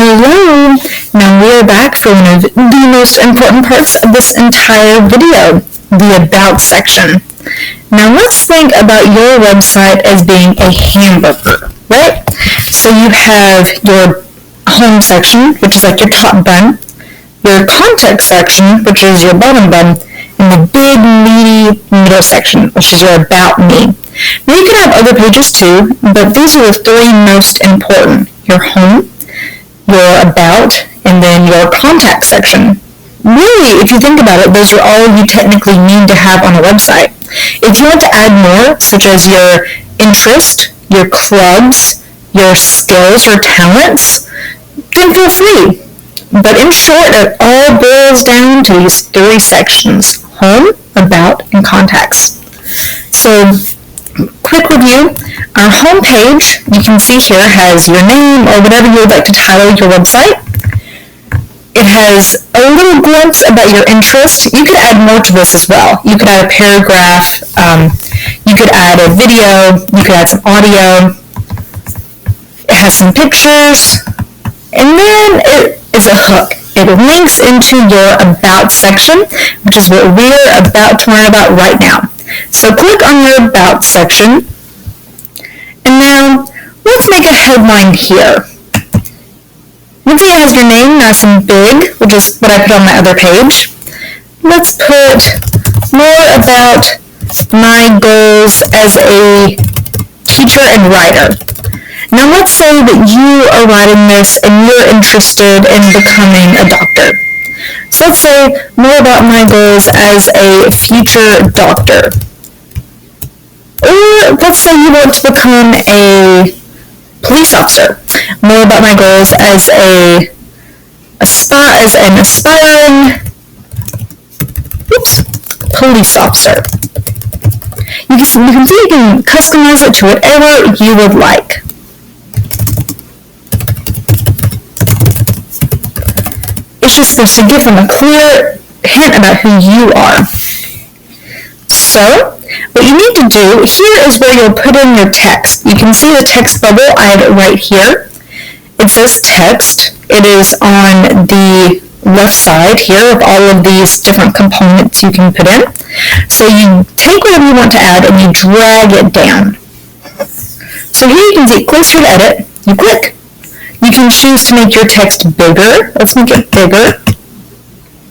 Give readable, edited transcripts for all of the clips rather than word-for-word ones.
Hello! Now we are back for one of the most important parts of this entire video, the About section. Now let's think about your website as being a hamburger, right? So you have your home section, which is like your top bun, your contact section, which is your bottom bun, and the big meaty middle section, which is your About Me. Now you can have other pages too, but these are the three most important: your home, your About, and then your contact section. Really, if you think about it, those are all you technically need to have on a website. If you want to add more, such as your interest, your clubs, your skills or talents, then feel free. But in short, it all boils down to these three sections: home, About, and contacts. So, quick review. Our home page, you can see here, has your name or whatever you would like to title your website. It has a little glimpse about your interest. You could add more to this as well. You could add a paragraph, you could add a video, you could add some audio. It has some pictures, and then it is a hook. It links into your About section, which is what we're about to learn about right now. So click on your About section, and now let's make a headline here. Once it has your name nice and big, which is what I put on my other page, let's put more about my goals as a teacher and writer. Now let's say that you are writing this and you're interested in becoming a doctor. So let's say more about my goals as a future doctor. Or let's say you want to become a police officer. More about my goals as an aspiring police officer. You can see you can customize it to whatever you would like. It's just this should give them a clear hint about who you are. So, what you need to do here is where you'll put in your text. You can see the text bubble. I have it right here. It says text. It is on the left side here of all of these different components you can put in. So you take whatever you want to add and you drag it down. So here you can see, close to edit, you click. You can choose to make your text bigger. Let's make it bigger.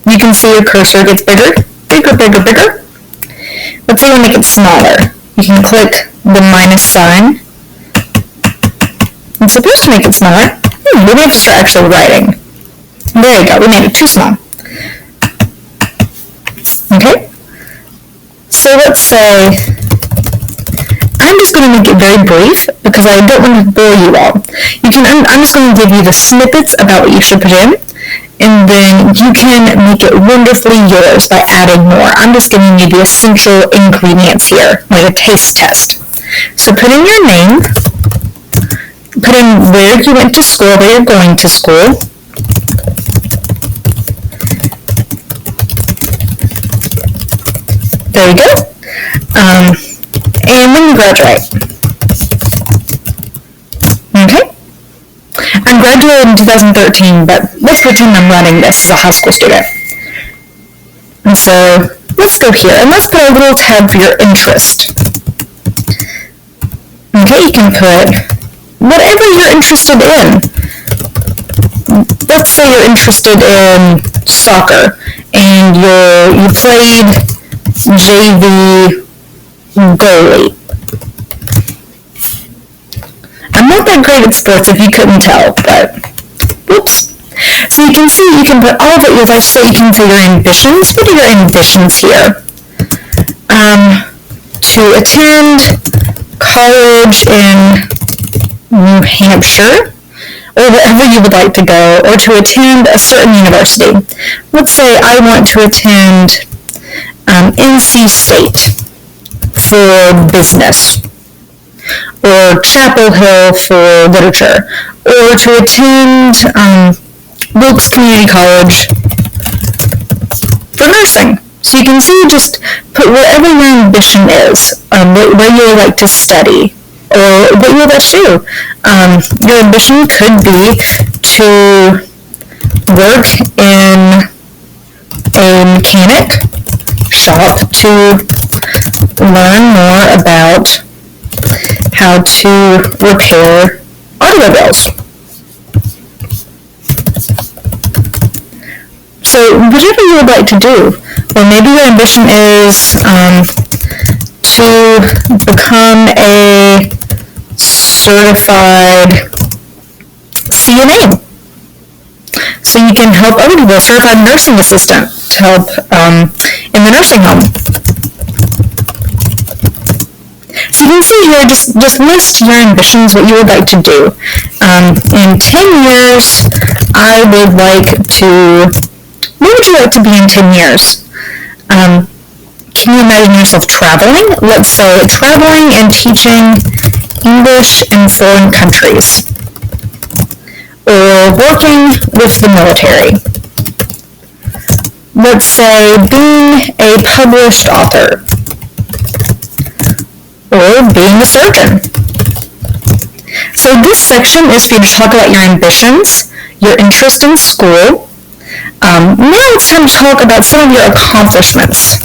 You can see your cursor gets bigger, bigger, bigger, bigger. Let's say we make it smaller. You can click the minus sign. It's supposed to make it smaller. Maybe have to start actually writing. There you go, we made it too small. Okay? So let's say, I'm just going to make it very brief because I don't want to bore you all. I'm just going to give you the snippets about what you should put in, and then you can make it wonderfully yours by adding more. I'm just giving you the essential ingredients here, like a taste test. So put in your name, put in where you went to school, where you're going to school. There you go. And when you graduate. Okay? I'm graduating in 2013, but let's pretend I'm running this as a high school student. And so, let's go here, and let's put a little tab for your interest. Okay, you can put whatever you're interested in. Let's say you're interested in soccer, and you played JV goalie. I'm not that great at sports if you couldn't tell, but whoops. So you can see you can put all of it you'd like to say. You can say your ambitions. What are your ambitions here? To attend college in New Hampshire, or wherever you would like to go, or to attend a certain university. Let's say I want to attend NC State for business, or Chapel Hill for literature, or to attend Wilkes Community College for nursing. So you can see, just put whatever your ambition is, where you would like to study. or what you would like to do. Your ambition could be to work in a mechanic shop to learn more about how to repair automobiles. So whatever you would like to do, or maybe your ambition is to become a certified CNA, so you can help other people, certified nursing assistant, to help in the nursing home. So you can see here, just list your ambitions, what you would like to do. In 10 years, I would like to, what would you like to be in 10 years? Can you imagine yourself traveling? Let's say traveling and teaching English in foreign countries, or working with the military. Let's say being a published author, or being a surgeon. So this section is for you to talk about your ambitions, your interest in school. Now it's time to talk about some of your accomplishments.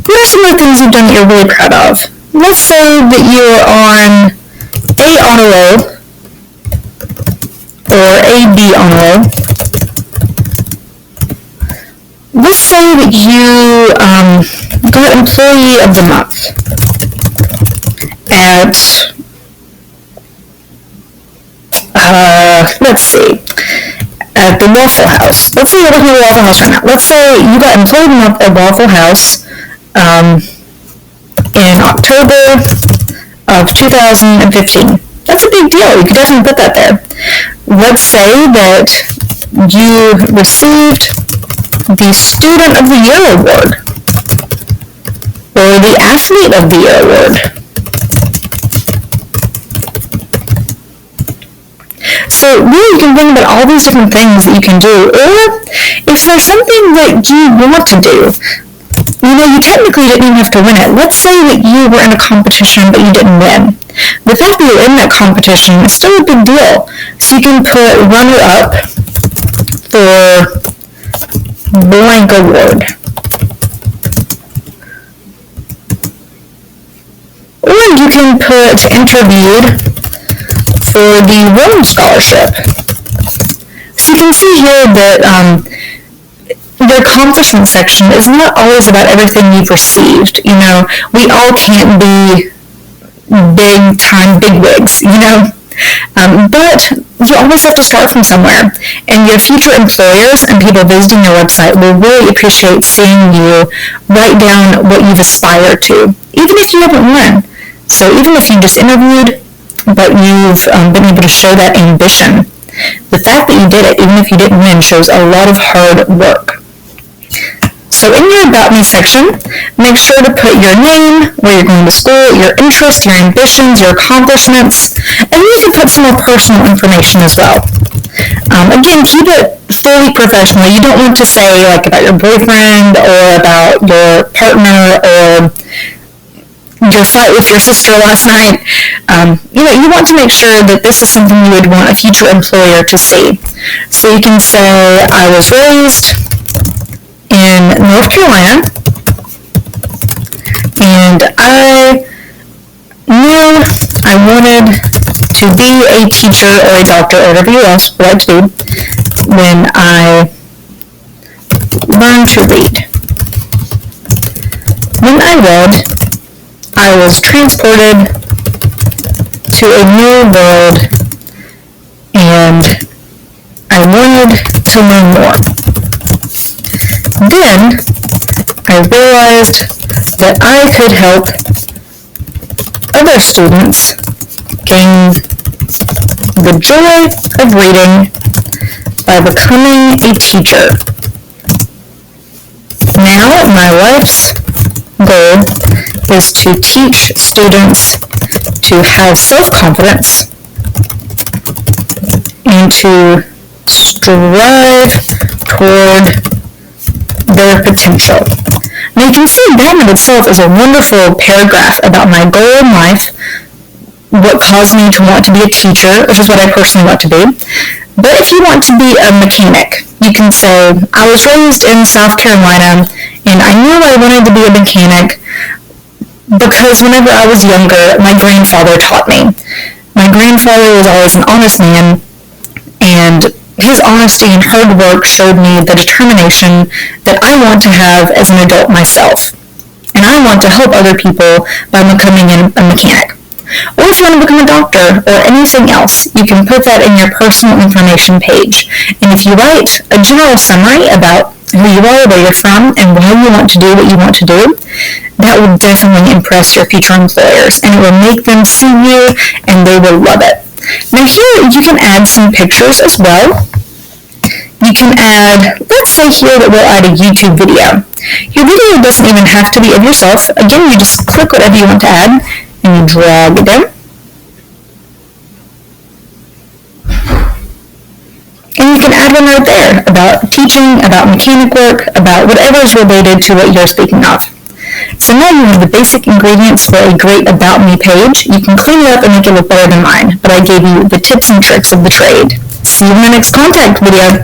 What are some of the things you've done that you're really proud of? Let's say that you are on A honor roll, or a B honor roll. Let's say that you got Employee of the Month at, let's see, at the Waffle House. Let's say you're working at the Waffle House right now. Let's say you got Employee of the Month at Waffle House in October of 2015. That's a big deal. You could definitely put that there. Let's say that you received the Student of the Year Award, or the Athlete of the Year Award. So really you can think about all these different things that you can do, or if there's something that you want to do, you technically didn't even have to win it. Let's say that you were in a competition but you didn't win. The fact that you're in that competition is still a big deal. So you can put runner-up for blank award. Or you can put interviewed for the Rome Scholarship. So you can see here that the accomplishment section is not always about everything you've received. We all can't be big-time bigwigs, but you always have to start from somewhere, and your future employers and people visiting your website will really appreciate seeing you write down what you've aspired to, even if you haven't won. So even if you just interviewed, but you've been able to show that ambition, the fact that you did it, even if you didn't win, shows a lot of hard work. So in your About Me section, make sure to put your name, where you're going to school, your interests, your ambitions, your accomplishments, and you can put some more personal information as well. Again, keep it fully professional. You don't want to say about your boyfriend, or about your partner, or your fight with your sister last night. You want to make sure that this is something you would want a future employer to see. So you can say, I was raised in North Carolina, and I knew I wanted to be a teacher or a doctor or whatever you else would like to do when I learned to read. When I read, I was transported to a new world, and I wanted to learn more. Then I realized that I could help other students gain the joy of reading by becoming a teacher. Now my life's goal is to teach students to have self-confidence and to strive toward their potential. Now you can see that in itself is a wonderful paragraph about my goal in life, what caused me to want to be a teacher, which is what I personally want to be. But if you want to be a mechanic, you can say, I was raised in South Carolina, and I knew I wanted to be a mechanic because whenever I was younger, my grandfather taught me. My grandfather was always an honest man, and his honesty and hard work showed me the determination that I want to have as an adult myself. And I want to help other people by becoming a mechanic. Or if you want to become a doctor or anything else, you can put that in your personal information page. And if you write a general summary about who you are, where you're from, and why you want to do what you want to do, that will definitely impress your future employers, and it will make them see you, and they will love it. Now here you can add some pictures as well. You can add, let's say here that we'll add a YouTube video. Your video doesn't even have to be of yourself. Again, you just click whatever you want to add, and you drag it down. And you can add one right there about teaching, about mechanic work, about whatever is related to what you're speaking of. So now you have the basic ingredients for a great About Me page. You can clean it up and make it look better than mine, but I gave you the tips and tricks of the trade. See you in the next contact video.